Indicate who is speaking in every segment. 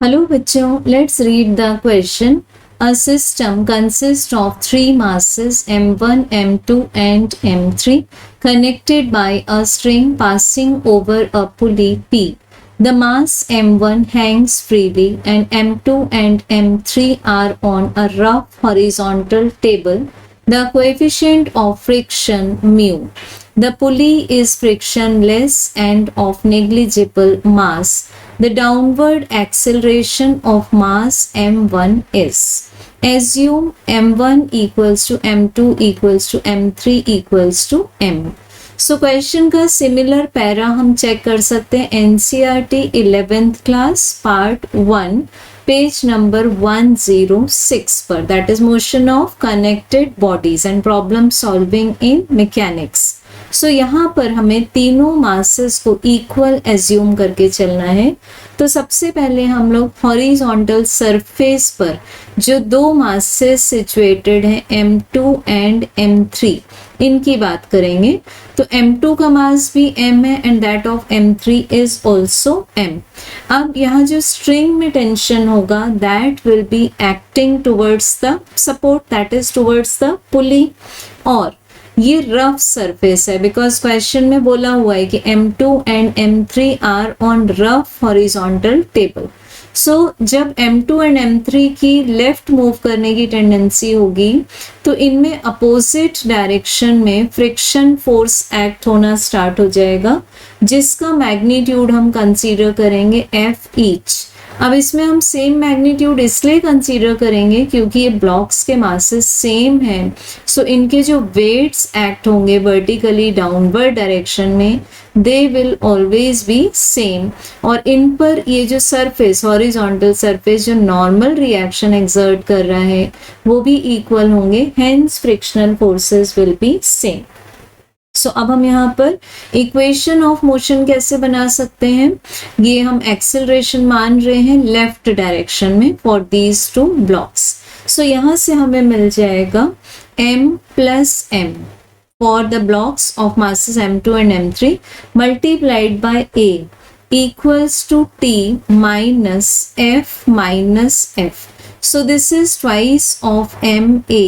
Speaker 1: Hello बच्चों, let's read the question. A system consists of three masses m1, m2 and m3 connected by a string passing over a pulley P. The mass m1 hangs freely and m2 and m3 are on a rough horizontal table. The coefficient of friction mu. The pulley is frictionless and of negligible mass. The downward acceleration of mass m1 is. Assume m1 equals to m2 equals to m3 equals to m. So question का similar para हम check कर सकते हैं NCERT 11th class part 1 page number 106 पर, that is motion of connected bodies and problem solving in mechanics. So यहाँ पर हमें तीनों मासेस को इक्वल एज्यूम करके चलना है. तो सबसे पहले हम लोग हॉरिजॉन्टल सरफेस पर जो दो मासेस सिचुएटेड हैं m2 एंड m3 इनकी बात करेंगे. तो m2 का मास भी m है and that of m3 is also m. अब यहाँ जो स्ट्रिंग में टेंशन होगा that will be acting towards the support, that is towards the pulley. और ये रफ सरफेस है बिकॉज क्वेश्चन में बोला हुआ है कि m2 and m3 are on rough horizontal table. So जब m2 एंड m3 की लेफ्ट मूव करने की टेंडेंसी होगी तो इनमें अपोजिट डायरेक्शन में फ्रिक्शन फोर्स एक्ट होना स्टार्ट हो जाएगा जिसका मैग्नीट्यूड हम कंसीडर करेंगे f ईच. अब इसमें हम सेम मैग्नीट्यूड इसलिए कंसीडर करेंगे क्योंकि ये ब्लॉक्स के मासेस सेम हैं. सो इनके जो वेट्स एक्ट होंगे वर्टिकली डाउनवर्ड डायरेक्शन में they will always be same. और इन पर ये जो सरफेस हॉरिजॉन्टल सरफेस जो नॉर्मल रिएक्शन एक्सर्ट कर रहा है वो भी इक्वल होंगे, hence frictional forces will be same. So अब हम यहाँ पर इक्वेशन ऑफ मोशन कैसे बना सकते हैं. ये हम एक्सेलरेशन मान रहे हैं लेफ्ट डायरेक्शन में फॉर दीज टू ब्लॉक्स. सो यहाँ से हमें मिल जाएगा m plus m for the blocks of masses m2 and m3 multiplied by a equals to t minus f minus f. So this is twice of ma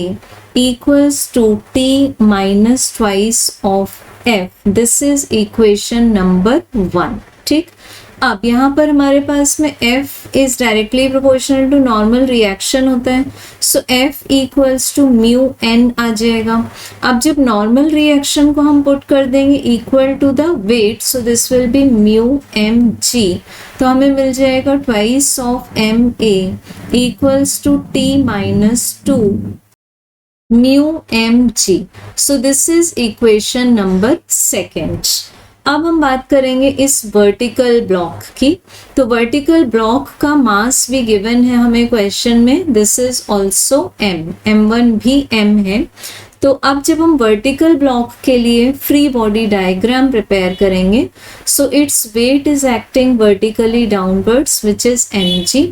Speaker 1: equals to t minus twice of f. This is equation number 1. ठीक. अब यहाँ पर हमारे पास में f is directly proportional to normal reaction होता है. So f equals to mu n आ जाएगा. अब जब normal reaction को हम put कर देंगे equal to the weight, so this will be mu mg. तो हमें मिल जाएगा twice of ma equals to t minus 2 mu mg. So this is equation number 2. अब हम बात करेंगे इस वर्टिकल ब्लॉक की. तो वर्टिकल ब्लॉक का मास भी गिवन है हमें क्वेश्चन में, this is also m, m1 भी m है. तो अब जब हम वर्टिकल ब्लॉक के लिए फ्री बॉडी डायग्राम प्रिपेयर करेंगे so it's weight is acting vertically downwards which is mg.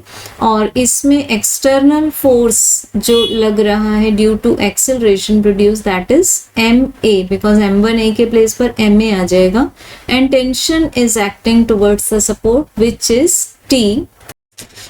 Speaker 1: और इसमें एक्सटर्नल फोर्स जो लग रहा है due to acceleration produce that is ma because m1 a के प्लेस पर ma आ जाएगा. And tension is acting towards the support which is t.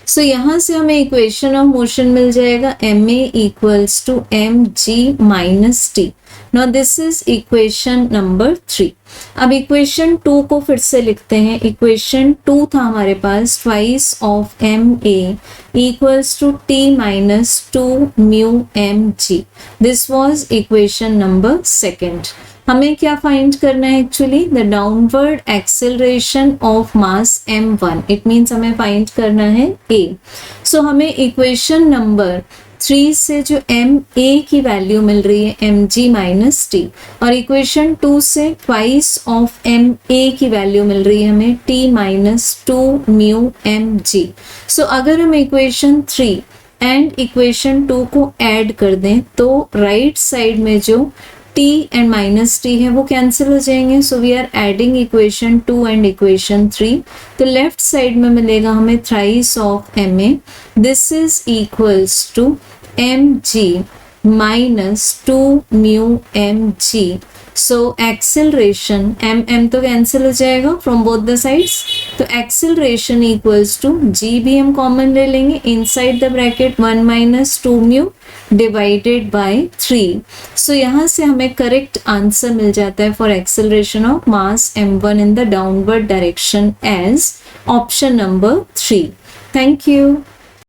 Speaker 1: So यहाँ से हमें इक्वेशन ऑफ मोशन मिल जाएगा ma equals to mg minus t. Now this is equation number 3. अब इक्वेशन 2 को फिर से लिखते हैं. इक्वेशन 2 था हमारे पास twice of ma equals to t minus 2 mu mg. This was equation number 2. हमें क्या फाइंड करना है actually, the downward acceleration of mass m1. It means हमें फाइंड करना है a. सो हमें इक्वेशन नंबर 3 से जो ma की वैल्यू मिल रही है mg माइनस टी, और इक्वेशन 2 से ट्वाइस ऑफ ma की वैल्यू मिल रही है हमें t माइनस 2 mu mg. सो अगर हम इक्वेशन 3 एंड इक्वेशन 2 को ऐड कर दें तो राइट साइड में जो t एंड माइनस t है वो कैंसिल हो जाएंगे. So we are adding equation 2 and equation 3. तो लेफ्ट साइड में मिलेगा हमें thrice of ma. This is equals to mg minus 2 mu mg so acceleration m तो कैंसिल हो जाएगा फ्रॉम बोथ द साइड्स, तो एक्सेलरेशन इक्वल्स टू g भी हम कॉमन ले लेंगे, inside the bracket 1 minus 2 mu divided by 3। So यहाँ से हमें करेक्ट आंसर मिल जाता है for acceleration of mass m1 in the downward direction as option number 3। Thank you.